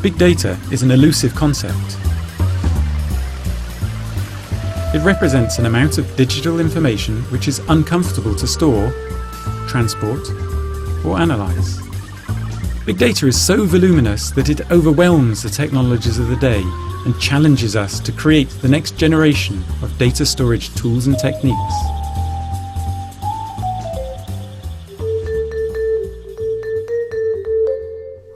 Big data is an elusive concept. It represents an amount of digital information which is uncomfortable to store, transport, or analyze. Big data is so voluminous that it overwhelms the technologies of the day and challenges us to create the next generation of data storage tools and techniques.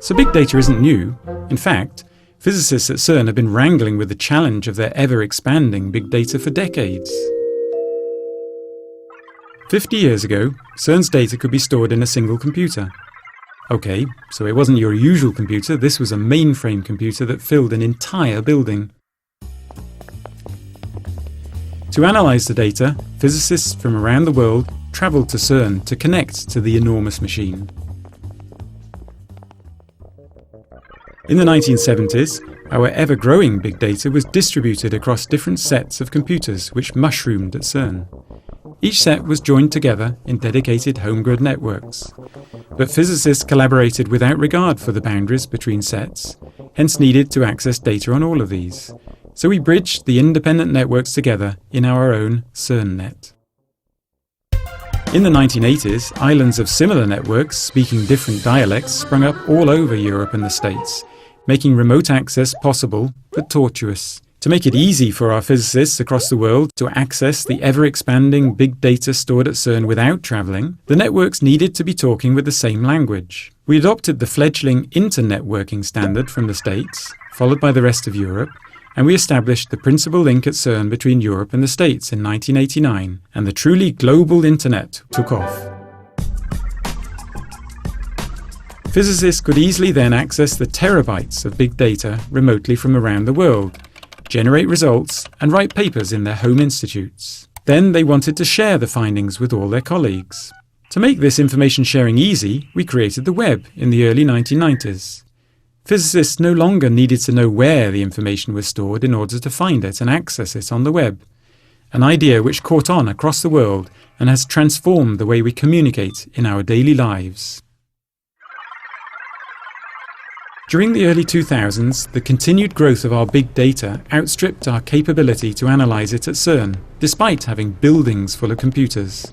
So big data isn't new. In fact, physicists at CERN have been wrangling with the challenge of their ever-expanding big data for decades. 50 years ago, CERN's data could be stored in a single computer. OK, so it wasn't your usual computer, this was a mainframe computer that filled an entire building. To analyse the data, physicists from around the world travelled to CERN to connect to the enormous machine. In the 1970s, our ever-growing big data was distributed across different sets of computers which mushroomed at CERN. Each set was joined together in dedicated home-grid networks. But physicists collaborated without regard for the boundaries between sets, hence needed to access data on all of these. So we bridged the independent networks together in our own CERNnet. In the 1980s, islands of similar networks speaking different dialects sprung up all over Europe and the States, making remote access possible but tortuous. To make it easy for our physicists across the world to access the ever-expanding big data stored at CERN without travelling, the networks needed to be talking with the same language. We adopted the fledgling internetworking standard from the States, followed by the rest of Europe, and we established the principal link at CERN between Europe and the States in 1989, and the truly global internet took off. Physicists could easily then access the terabytes of big data remotely from around the world, generate results and write papers in their home institutes. Then they wanted to share the findings with all their colleagues. To make this information sharing easy, we created the web in the early 1990s. Physicists no longer needed to know where the information was stored in order to find it and access it on the web, an idea which caught on across the world and has transformed the way we communicate in our daily lives. During the early 2000s, the continued growth of our big data outstripped our capability to analyse it at CERN, despite having buildings full of computers.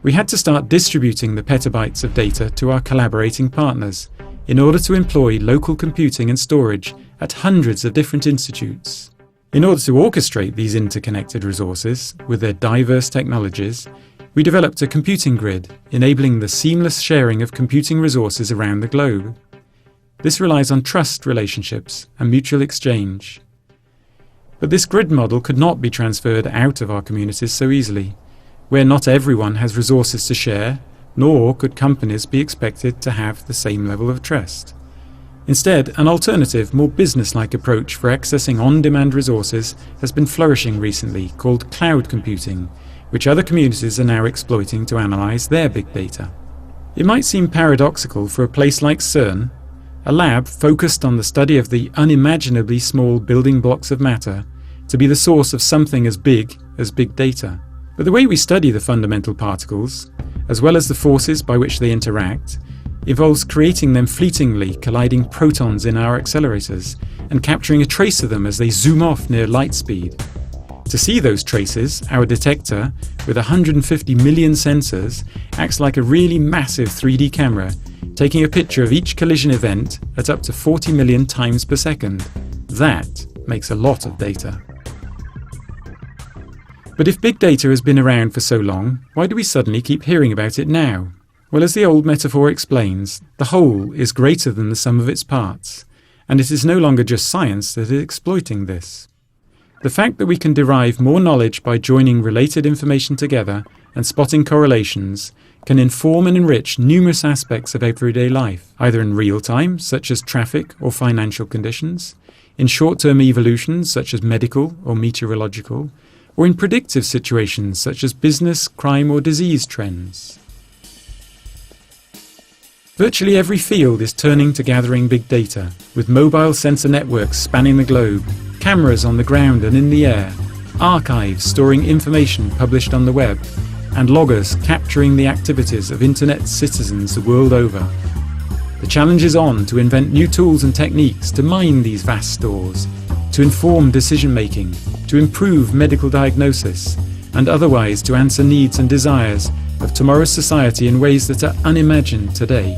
We had to start distributing the petabytes of data to our collaborating partners in order to employ local computing and storage at hundreds of different institutes. In order to orchestrate these interconnected resources with their diverse technologies, we developed a computing grid, enabling the seamless sharing of computing resources around the globe. This relies on trust relationships and mutual exchange. But this grid model could not be transferred out of our communities so easily, where not everyone has resources to share, nor could companies be expected to have the same level of trust. Instead, an alternative, more business-like approach for accessing on-demand resources has been flourishing recently, called cloud computing, which other communities are now exploiting to analyse their big data. It might seem paradoxical for a place like CERN, a lab focused on the study of the unimaginably small building blocks of matter, to be the source of something as big data. But the way we study the fundamental particles, as well as the forces by which they interact, involves creating them fleetingly colliding protons in our accelerators and capturing a trace of them as they zoom off near light speed. To see those traces, our detector, with 150 million sensors, acts like a really massive 3D camera, taking a picture of each collision event at up to 40 million times per second. That makes a lot of data. But if big data has been around for so long, why do we suddenly keep hearing about it now? Well, as the old metaphor explains, the whole is greater than the sum of its parts, and it is no longer just science that is exploiting this. The fact that we can derive more knowledge by joining related information together and spotting correlations can inform and enrich numerous aspects of everyday life, either in real time, such as traffic or financial conditions, in short-term evolutions, such as medical or meteorological, or in predictive situations, such as business, crime or disease trends. Virtually every field is turning to gathering big data, with mobile sensor networks spanning the globe, cameras on the ground and in the air, archives storing information published on the web, and loggers capturing the activities of Internet citizens the world over. The challenge is on to invent new tools and techniques to mine these vast stores, to inform decision-making, to improve medical diagnosis, and otherwise to answer needs and desires of tomorrow's society in ways that are unimagined today.